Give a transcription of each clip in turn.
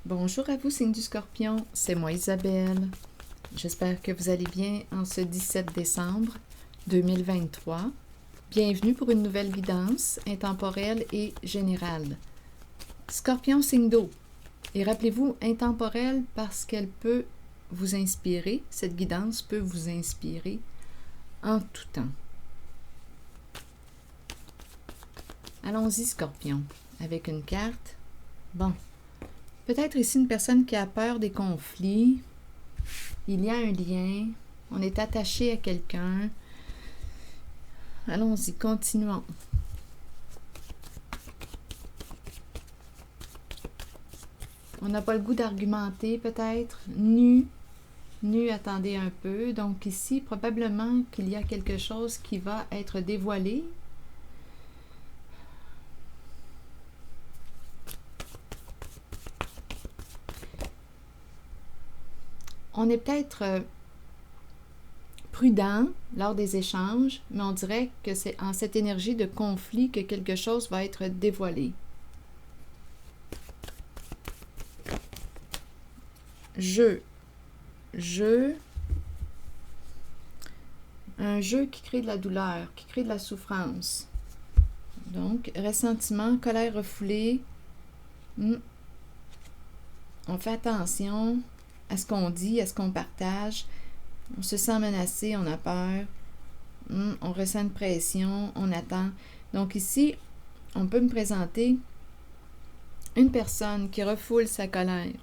Bonjour à vous, signe du Scorpion, c'est moi Isabelle. J'espère que vous allez bien en ce 17 décembre 2023. Bienvenue pour une nouvelle guidance intemporelle et générale. Scorpion, signe d'eau. Et rappelez-vous, intemporelle parce qu'elle peut vous inspirer, cette guidance peut vous inspirer en tout temps. Allons-y, Scorpion, avec une carte. Bon. Peut-être ici une personne qui a peur des conflits. Il y a un lien. On est attaché à quelqu'un. Allons-y, continuons. On n'a pas le goût d'argumenter peut-être. Nu, attendez un peu. Donc ici, probablement qu'il y a quelque chose qui va être dévoilé. On est peut-être prudent lors des échanges, mais on dirait que c'est en cette énergie de conflit que quelque chose va être dévoilé. Un jeu qui crée de la douleur, qui crée de la souffrance. Donc, ressentiment, colère refoulée. On fait attention à ce qu'on dit, à ce qu'on partage. On se sent menacé, on a peur. On ressent une pression, on attend. Donc ici, on peut me présenter une personne qui refoule sa colère,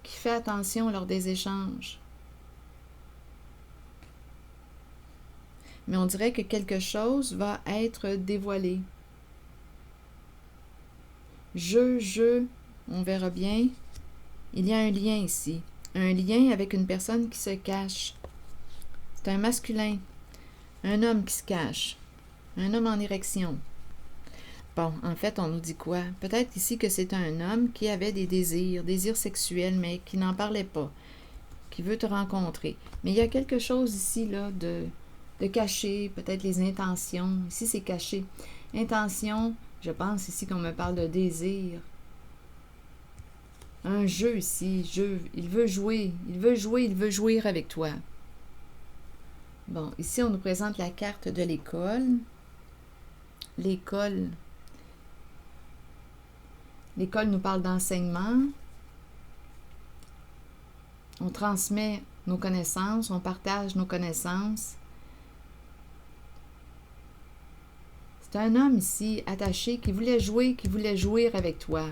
qui fait attention lors des échanges. Mais on dirait que quelque chose va être dévoilé. On verra bien. Il y a un lien ici. Un lien avec une personne qui se cache. C'est un masculin. Un homme qui se cache. Un homme en érection. Bon, en fait, on nous dit quoi? Peut-être ici que c'est un homme qui avait des désirs sexuels, mais qui n'en parlait pas, qui veut te rencontrer. Mais il y a quelque chose ici là de caché, peut-être les intentions. Ici, c'est caché. Intention, je pense ici qu'on me parle de désir. Un jeu ici, il veut jouer, il veut jouir avec toi. Bon, ici on nous présente la carte de l'école. L'école nous parle d'enseignement. On transmet nos connaissances, on partage nos connaissances. C'est un homme ici, attaché, qui voulait jouir avec toi.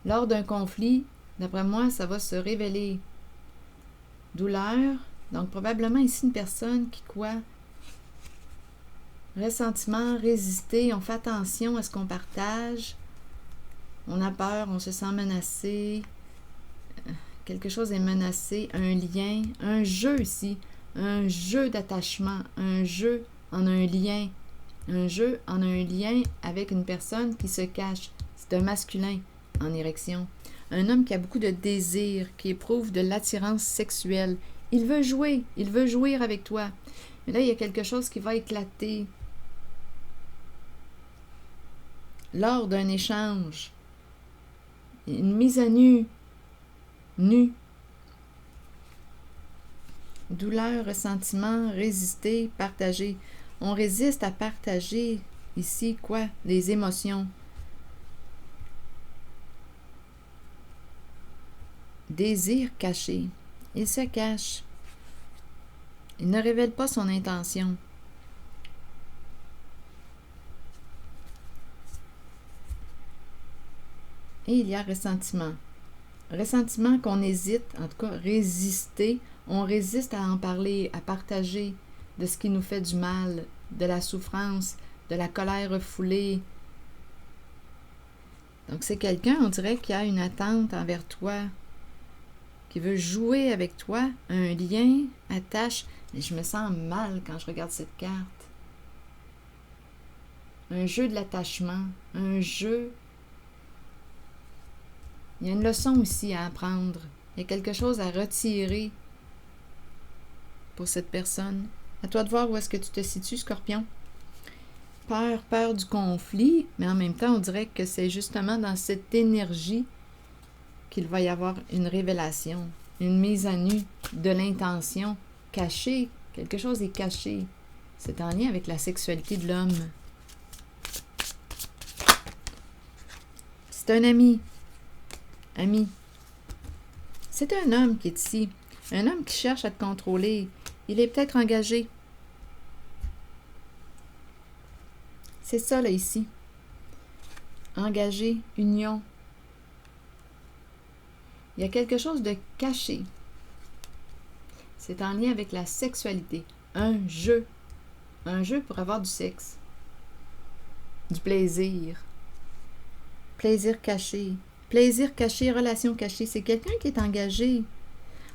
Lors d'un conflit, d'après moi, ça va se révéler. Douleur, donc probablement ici une personne qui quoi? Ressentiment, résister, on fait attention à ce qu'on partage. On a peur, on se sent menacé. Quelque chose est menacé, un lien, un jeu ici. Un jeu d'attachement, un jeu en un lien. Un jeu en un lien avec une personne qui se cache. C'est un masculin en érection. Un homme qui a beaucoup de désir, qui éprouve de l'attirance sexuelle. Il veut jouir avec toi. Mais là, il y a quelque chose qui va éclater. Lors d'un échange, une mise à nu. Douleur, ressentiment, résister, partager. On résiste à partager ici, quoi? Les émotions. Désir caché. Il se cache. Il ne révèle pas son intention. Et il y a ressentiment. Ressentiment qu'on hésite, en tout cas résister. On résiste à en parler, à partager de ce qui nous fait du mal, de la souffrance, de la colère refoulée. Donc c'est quelqu'un, on dirait, qui a une attente envers toi, qui veut jouer avec toi, un lien, attache. Mais je me sens mal quand je regarde cette carte. Un jeu de l'attachement, un jeu. Il y a une leçon aussi à apprendre. Il y a quelque chose à retirer pour cette personne. À toi de voir où est-ce que tu te situes, Scorpion. Peur du conflit, mais en même temps, on dirait que c'est justement dans cette énergie qu'il va y avoir une révélation, une mise à nu de l'intention cachée. Quelque chose est caché. C'est en lien avec la sexualité de l'homme. C'est un ami. Ami. C'est un homme qui est ici. Un homme qui cherche à te contrôler. Il est peut-être engagé. C'est ça, là, ici. Engagé, union. Il y a quelque chose de caché. C'est en lien avec la sexualité. Un jeu. Un jeu pour avoir du sexe. Du plaisir. Plaisir caché. Plaisir caché, relation cachée. C'est quelqu'un qui est engagé.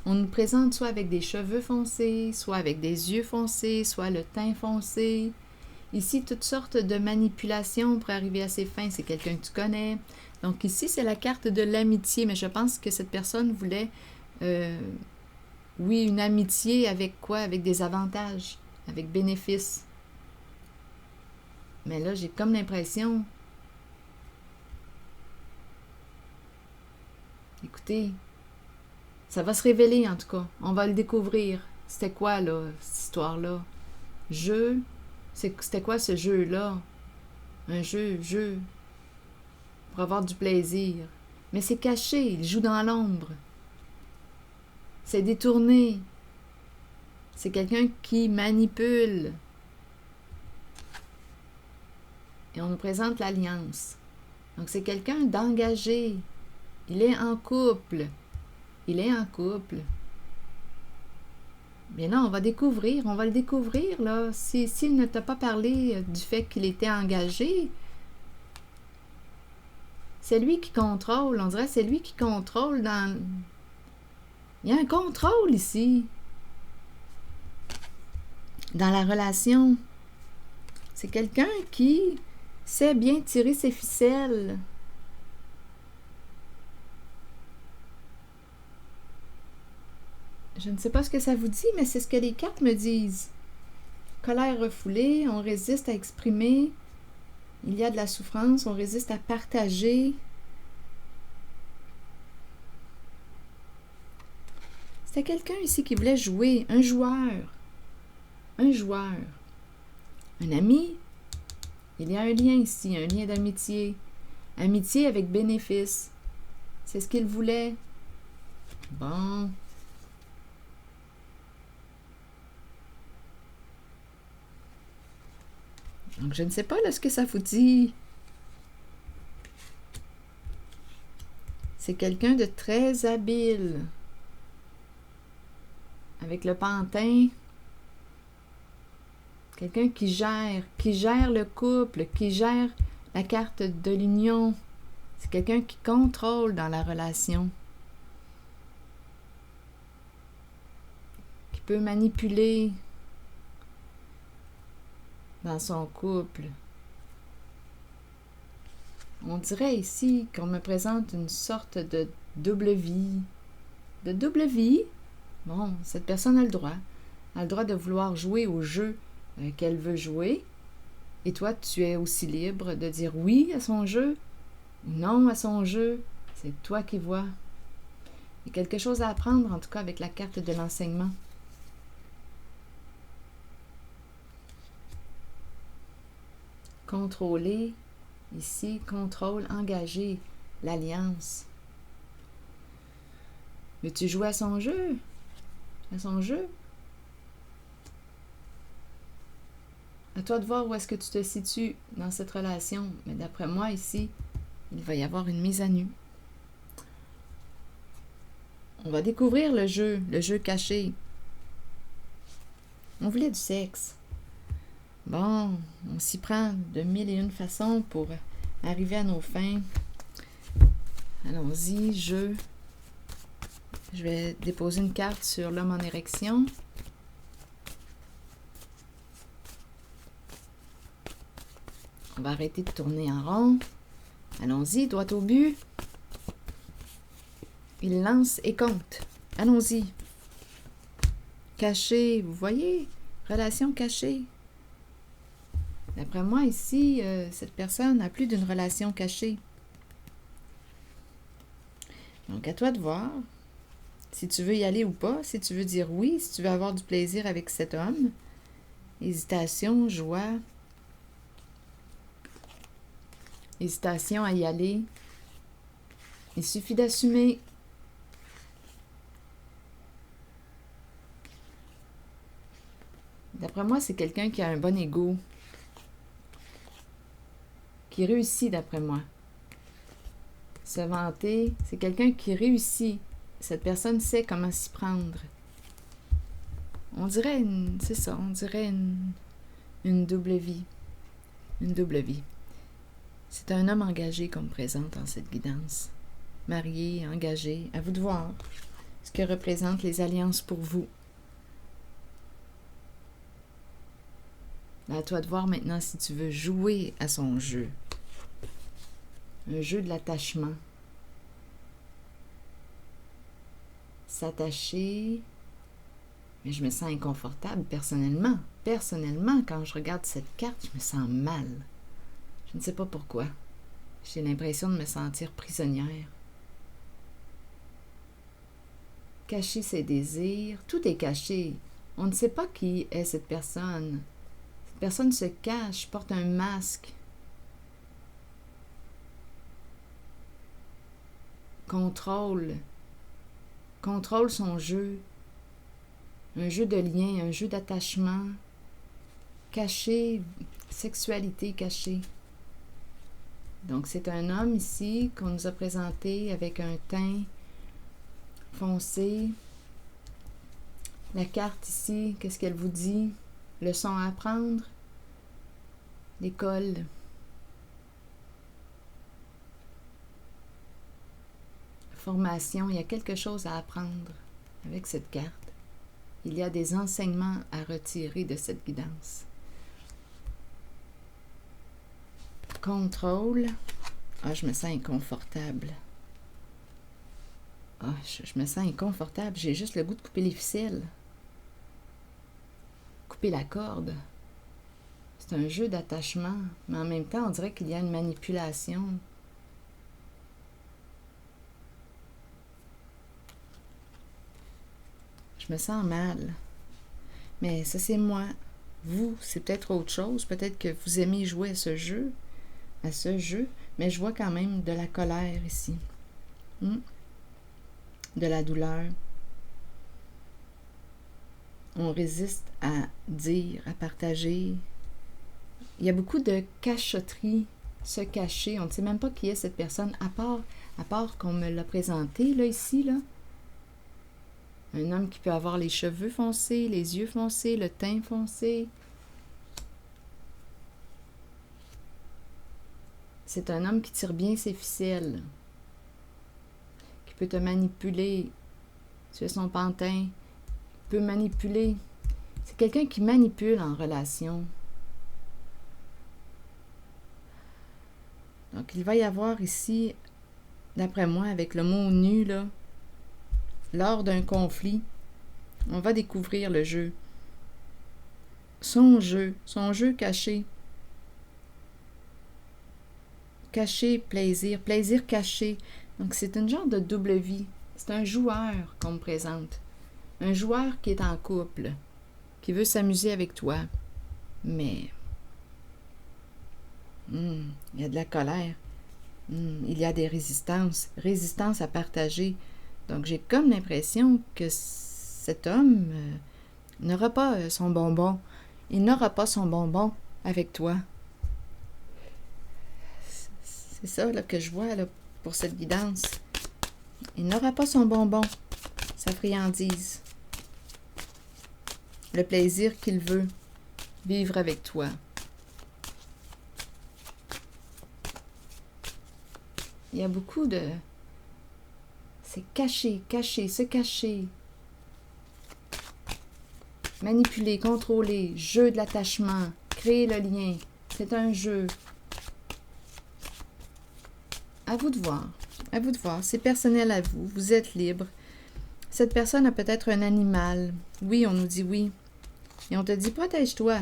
On nous présente soit avec des cheveux foncés, soit avec des yeux foncés, soit le teint foncé. Ici, toutes sortes de manipulations pour arriver à ses fins. C'est quelqu'un que tu connais. Donc ici, c'est la carte de l'amitié, mais je pense que cette personne voulait, oui, une amitié avec quoi? Avec des avantages, avec bénéfices. Mais là, j'ai comme l'impression... Écoutez, ça va se révéler en tout cas. On va le découvrir. C'était quoi, là, cette histoire-là? Jeu? C'était quoi ce jeu-là? Un jeu. Pour avoir du plaisir. Mais c'est caché, il joue dans l'ombre. C'est détourné. C'est quelqu'un qui manipule. Et on nous présente l'alliance. Donc c'est quelqu'un d'engagé. Il est en couple. Il est en couple. Bien là, on va le découvrir, là. S'il ne t'a pas parlé du fait qu'il était engagé, c'est lui qui contrôle. On dirait que c'est lui qui contrôle dans... Il y a un contrôle ici. Dans la relation. C'est quelqu'un qui sait bien tirer ses ficelles. Je ne sais pas ce que ça vous dit, mais c'est ce que les cartes me disent. Colère refoulée, on résiste à exprimer. Il y a de la souffrance, on résiste à partager. C'était quelqu'un ici qui voulait jouer, un joueur. Un joueur. Un ami. Il y a un lien ici, un lien d'amitié. Amitié avec bénéfice. C'est ce qu'il voulait. Bon. Donc, je ne sais pas là, ce que ça vous dit. C'est quelqu'un de très habile. Avec le pantin. Quelqu'un qui gère le couple, qui gère la carte de l'union. C'est quelqu'un qui contrôle dans la relation. Qui peut manipuler dans son couple. On dirait ici qu'on me présente une sorte de double vie. De double vie? Bon, cette personne a le droit. Elle a le droit de vouloir jouer au jeu qu'elle veut jouer. Et toi, tu es aussi libre de dire oui à son jeu ou non à son jeu. C'est toi qui vois. Il y a quelque chose à apprendre, en tout cas, avec la carte de l'enseignement. Contrôler, ici, contrôle, engager, l'alliance. Veux-tu jouer à son jeu? À son jeu? À toi de voir où est-ce que tu te situes dans cette relation. Mais d'après moi, ici, il va y avoir une mise à nu. On va découvrir le jeu caché. On voulait du sexe. Bon, on s'y prend de 1001 façons pour arriver à nos fins. Allons-y, jeu. Je vais déposer une carte sur l'homme en érection. On va arrêter de tourner en rond. Allons-y, droit au but. Il lance et compte. Allons-y. Caché, vous voyez? Relation cachée. D'après moi, ici, cette personne a plus d'une relation cachée. Donc, à toi de voir si tu veux y aller ou pas, si tu veux dire oui, si tu veux avoir du plaisir avec cet homme. Hésitation, joie. Hésitation à y aller. Il suffit d'assumer. D'après moi, c'est quelqu'un qui a un bon ego. Qui réussit, d'après moi. Se vanter, c'est quelqu'un qui réussit. Cette personne sait comment s'y prendre. On dirait c'est ça, on dirait une double vie. Une double vie. C'est un homme engagé qu'on me présente en cette guidance. Marié, engagé, à vous de voir ce que représentent les alliances pour vous. À toi de voir maintenant si tu veux jouer à son jeu. Un jeu de l'attachement. S'attacher. Mais je me sens inconfortable personnellement. Personnellement, quand je regarde cette carte, je me sens mal. Je ne sais pas pourquoi. J'ai l'impression de me sentir prisonnière. Cacher ses désirs, tout est caché. On ne sait pas qui est cette personne. Cette personne se cache, porte un masque. Contrôle son jeu. Un jeu de lien, un jeu d'attachement. Caché, sexualité cachée. Donc, c'est un homme ici qu'on nous a présenté avec un teint foncé. La carte ici, qu'est-ce qu'elle vous dit? Leçon à apprendre? L'école. Formation, il y a quelque chose à apprendre avec cette carte. Il y a des enseignements à retirer de cette guidance. Contrôle. Ah, je me sens inconfortable. Ah, je me sens inconfortable. J'ai juste le goût de couper les ficelles. Couper la corde. C'est un jeu d'attachement, mais en même temps, on dirait qu'il y a une manipulation. Je me sens mal. Mais ça, c'est moi. Vous, c'est peut-être autre chose. Peut-être que vous aimez jouer à ce jeu, mais je vois quand même de la colère ici. De la douleur. On résiste à dire, à partager. Il y a beaucoup de cachotterie, se cacher. On ne sait même pas qui est cette personne, à part qu'on me l'a présenté, là, ici, là. Un homme qui peut avoir les cheveux foncés, les yeux foncés, le teint foncé. C'est un homme qui tire bien ses ficelles, qui peut te manipuler. Tu es son pantin, peut manipuler. C'est quelqu'un qui manipule en relation. Donc, il va y avoir ici, d'après moi, avec le mot nu, là, lors d'un conflit, on va découvrir le jeu. Son jeu caché. Caché, plaisir caché. Donc, c'est une genre de double vie. C'est un joueur qu'on me présente. Un joueur qui est en couple, qui veut s'amuser avec toi. Mais, il y a de la colère. Il y a des résistances à partager. Donc, j'ai comme l'impression que cet homme n'aura pas son bonbon. Il n'aura pas son bonbon avec toi. C'est ça là, que je vois là, pour cette guidance. Il n'aura pas son bonbon, sa friandise. Le plaisir qu'il veut vivre avec toi. Il y a beaucoup de... C'est caché, se cacher. Manipuler, contrôler, jeu de l'attachement, créer le lien. C'est un jeu. À vous de voir. À vous de voir. C'est personnel à vous. Vous êtes libre. Cette personne a peut-être un animal. Oui, on nous dit oui. Et on te dit, protège-toi.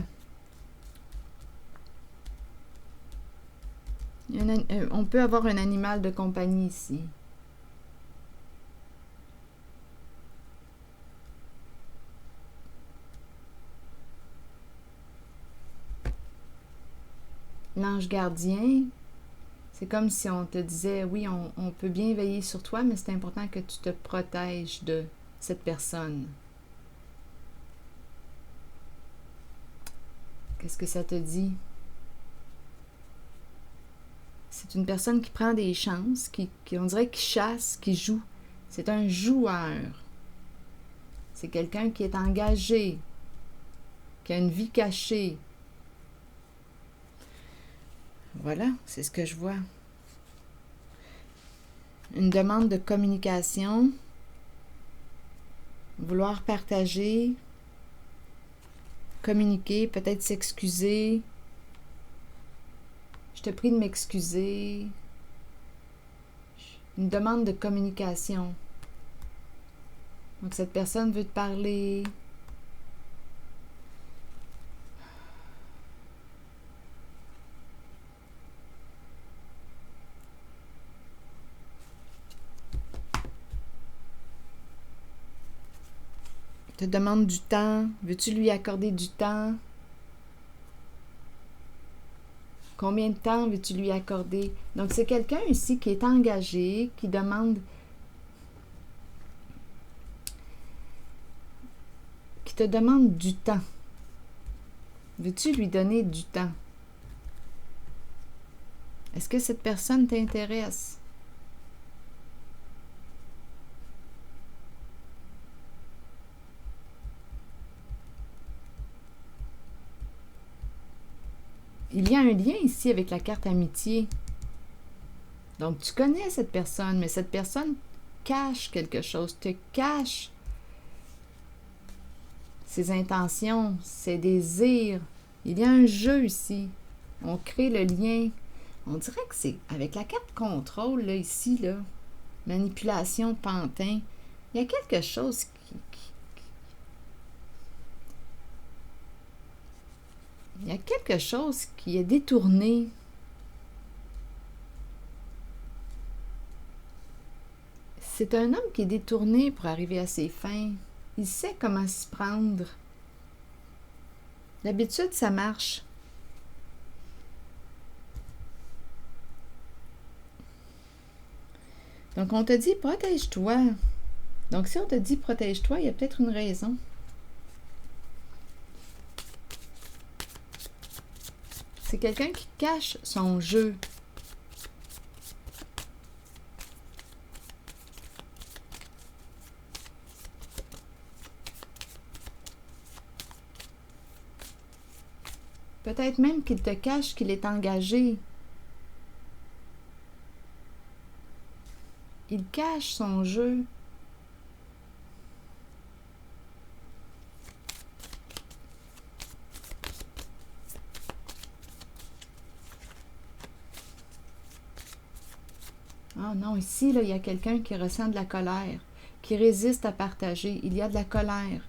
On peut avoir un animal de compagnie ici. l'ange gardien, c'est comme si on te disait, oui, on peut bien veiller sur toi, mais c'est important que tu te protèges de cette personne. Qu'est-ce que ça te dit? C'est une personne qui prend des chances, on dirait qui chasse, qui joue. C'est un joueur. C'est quelqu'un qui est engagé, qui a une vie cachée. Voilà, c'est ce que je vois. Une demande de communication, vouloir partager, communiquer, peut-être s'excuser. Je te prie de m'excuser. Une demande de communication. Donc cette personne veut te parler. Te demande du temps. Veux-tu lui accorder du temps? Combien de temps veux-tu lui accorder? Donc, c'est quelqu'un ici qui est engagé, qui demande, qui te demande du temps. Veux-tu lui donner du temps? Est-ce que cette personne t'intéresse? Il y a un lien ici avec la carte amitié. Donc, tu connais cette personne, mais cette personne cache quelque chose, te cache ses intentions, ses désirs. Il y a un jeu ici. On crée le lien. On dirait que c'est avec la carte contrôle, là, ici, là, manipulation de pantin. Il y a quelque chose il y a quelque chose qui est détourné. C'est un homme qui est détourné pour arriver à ses fins. Il sait comment s'y prendre. D'habitude, ça marche. Donc, on te dit « protège-toi ». Donc, si on te dit « protège-toi », il y a peut-être une raison. C'est quelqu'un qui cache son jeu. Peut-être même qu'il te cache qu'il est engagé. Il cache son jeu. Ah non, ici, là, il y a quelqu'un qui ressent de la colère, qui résiste à partager. Il y a de la colère,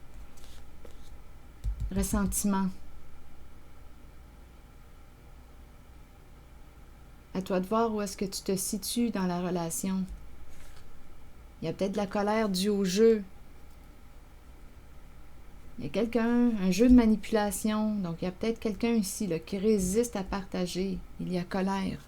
ressentiment. À toi de voir où est-ce que tu te situes dans la relation. Il y a peut-être de la colère due au jeu. Il y a quelqu'un, un jeu de manipulation. Donc, il y a peut-être quelqu'un ici là, qui résiste à partager. Il y a colère.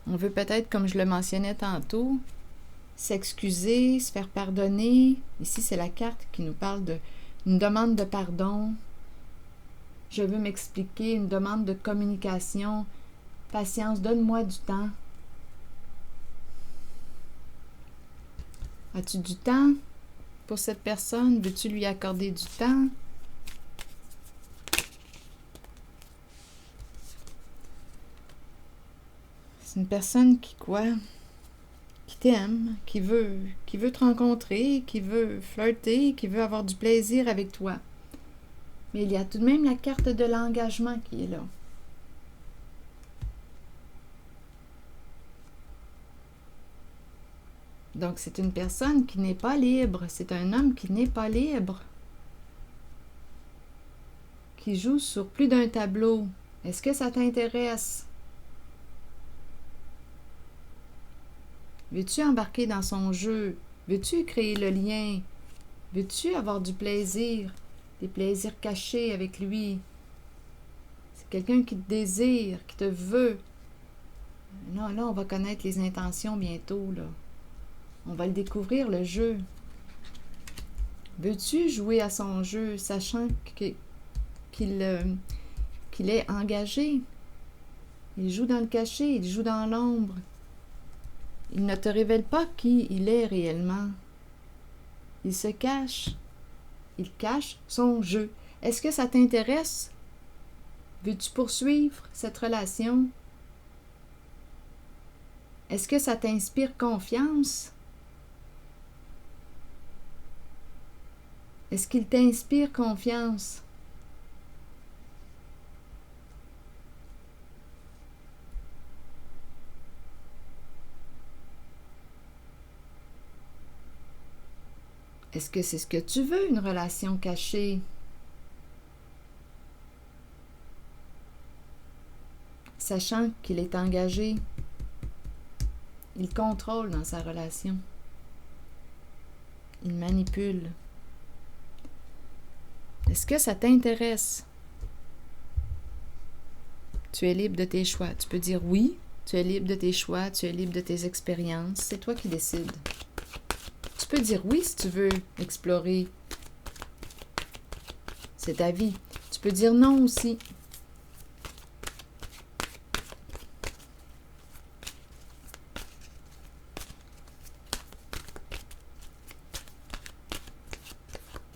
On veut peut-être, comme je le mentionnais tantôt, s'excuser, se faire pardonner. Ici, c'est la carte qui nous parle d'une demande de pardon. Je veux m'expliquer, une demande de communication. Patience, donne-moi du temps. As-tu du temps pour cette personne? Veux-tu lui accorder du temps? C'est une personne qui quoi? Qui t'aime, qui veut te rencontrer, qui veut flirter, qui veut avoir du plaisir avec toi. Mais il y a tout de même la carte de l'engagement qui est là. Donc, c'est une personne qui n'est pas libre. C'est un homme qui n'est pas libre. Qui joue sur plus d'un tableau. Est-ce que ça t'intéresse? Veux-tu embarquer dans son jeu? Veux-tu créer le lien? Veux-tu avoir du plaisir, des plaisirs cachés avec lui? C'est quelqu'un qui te désire, qui te veut. Là, on va connaître les intentions bientôt, là. On va le découvrir, le jeu. Veux-tu jouer à son jeu, sachant qu'il est engagé? Il joue dans le cachet, il joue dans l'ombre. Il ne te révèle pas qui il est réellement. Il se cache. Il cache son jeu. Est-ce que ça t'intéresse? Veux-tu poursuivre cette relation? Est-ce que ça t'inspire confiance? Est-ce qu'il t'inspire confiance? Est-ce que c'est ce que tu veux, une relation cachée? Sachant qu'il est engagé, il contrôle dans sa relation. Il manipule. Est-ce que ça t'intéresse? Tu es libre de tes choix. Tu peux dire oui, tu es libre de tes choix, tu es libre de tes expériences. C'est toi qui décides. Tu peux dire oui si tu veux explorer. C'est ta vie. Tu peux dire non aussi.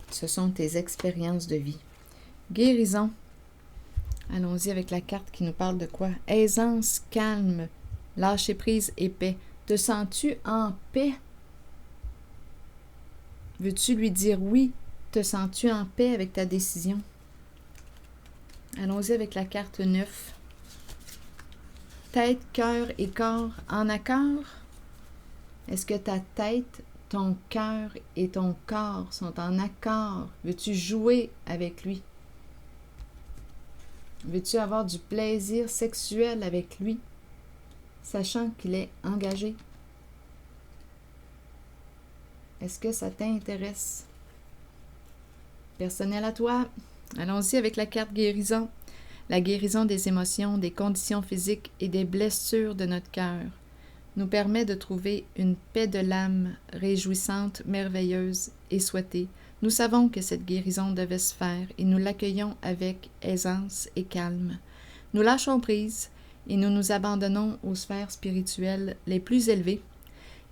Ce sont tes expériences de vie. Guérison. Allons-y avec la carte qui nous parle de quoi? Aisance, calme, lâcher prise et paix. Te sens-tu en paix? Veux-tu lui dire oui? Te sens-tu en paix avec ta décision? Allons-y avec la carte 9. Tête, cœur et corps en accord? Est-ce que ta tête, ton cœur et ton corps sont en accord? Veux-tu jouer avec lui? Veux-tu avoir du plaisir sexuel avec lui, sachant qu'il est engagé? Est-ce que ça t'intéresse? Personnel à toi. Allons-y avec la carte guérison. La guérison des émotions, des conditions physiques et des blessures de notre cœur nous permet de trouver une paix de l'âme réjouissante, merveilleuse et souhaitée. Nous savons que cette guérison devait se faire et nous l'accueillons avec aisance et calme. Nous lâchons prise et nous nous abandonnons aux sphères spirituelles les plus élevées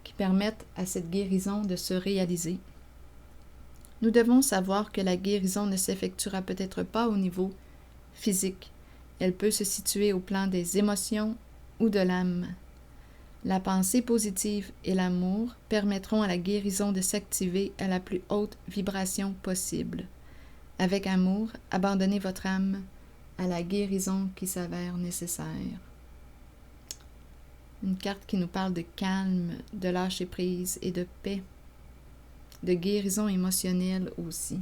qui permettent à cette guérison de se réaliser. Nous devons savoir que la guérison ne s'effectuera peut-être pas au niveau physique. Elle peut se situer au plan des émotions ou de l'âme. La pensée positive et l'amour permettront à la guérison de s'activer à la plus haute vibration possible. Avec amour, abandonnez votre âme à la guérison qui s'avère nécessaire. Une carte qui nous parle de calme, de lâcher prise et de paix, de guérison émotionnelle aussi.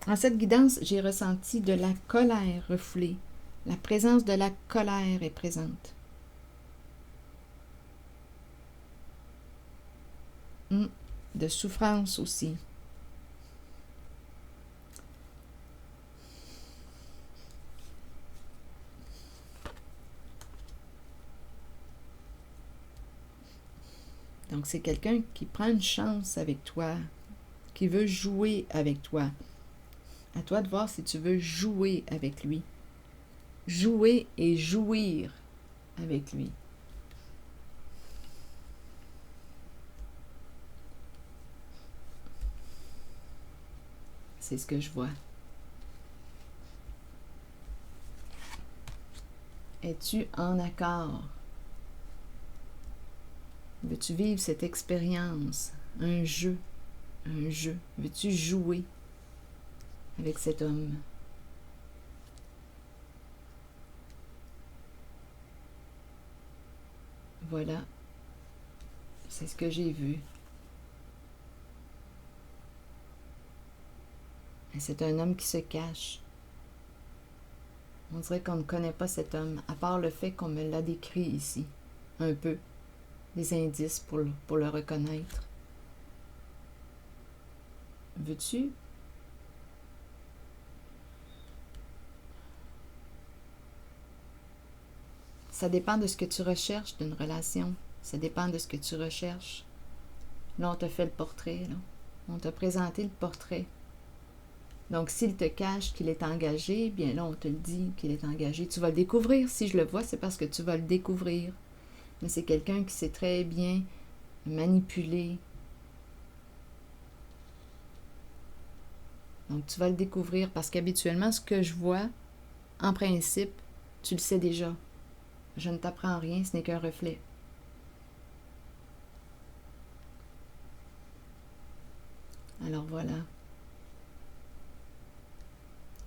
En cette guidance, j'ai ressenti de la colère refoulée. La présence de la colère est présente. De souffrance aussi. Donc, c'est quelqu'un qui prend une chance avec toi, qui veut jouer avec toi. À toi de voir si tu veux jouer avec lui. Jouer et jouir avec lui. C'est ce que je vois. Es-tu en accord? Veux-tu vivre cette expérience? Un jeu. Un jeu. Veux-tu jouer avec cet homme? Voilà. C'est ce que j'ai vu. Et c'est un homme qui se cache. On dirait qu'on ne connaît pas cet homme, à part le fait qu'on me l'a décrit ici. Un peu. Des indices pour le reconnaître. Veux-tu? Ça dépend de ce que tu recherches d'une relation. Ça dépend de ce que tu recherches. Là, on t'a fait le portrait, là. On t'a présenté le portrait. Donc, s'il te cache qu'il est engagé, bien là, on te le dit qu'il est engagé. Tu vas le découvrir. Si je le vois, c'est parce que tu vas le découvrir. Mais c'est quelqu'un qui sait très bien manipuler. Donc, tu vas le découvrir parce qu'habituellement, ce que je vois, en principe, tu le sais déjà. Je ne t'apprends rien, ce n'est qu'un reflet. Alors voilà.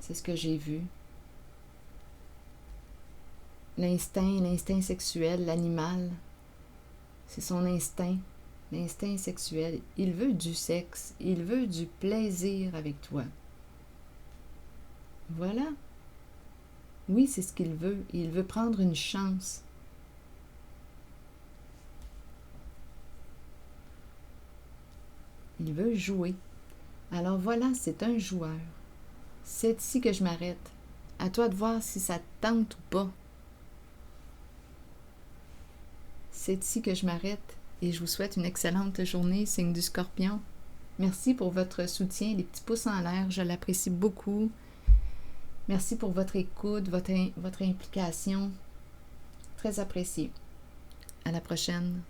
C'est ce que j'ai vu. L'instinct sexuel, l'animal, c'est son l'instinct sexuel. Il veut du sexe, il veut du plaisir avec toi. Voilà. Oui, c'est ce qu'il veut. Il veut prendre une chance. Il veut jouer. Alors voilà, c'est un joueur. C'est ici que je m'arrête. À toi de voir si ça te tente ou pas. C'est ici que je m'arrête et je vous souhaite une excellente journée, signe du Scorpion. Merci pour votre soutien, les petits pouces en l'air, je l'apprécie beaucoup. Merci pour votre écoute, votre implication. Très apprécié. À la prochaine.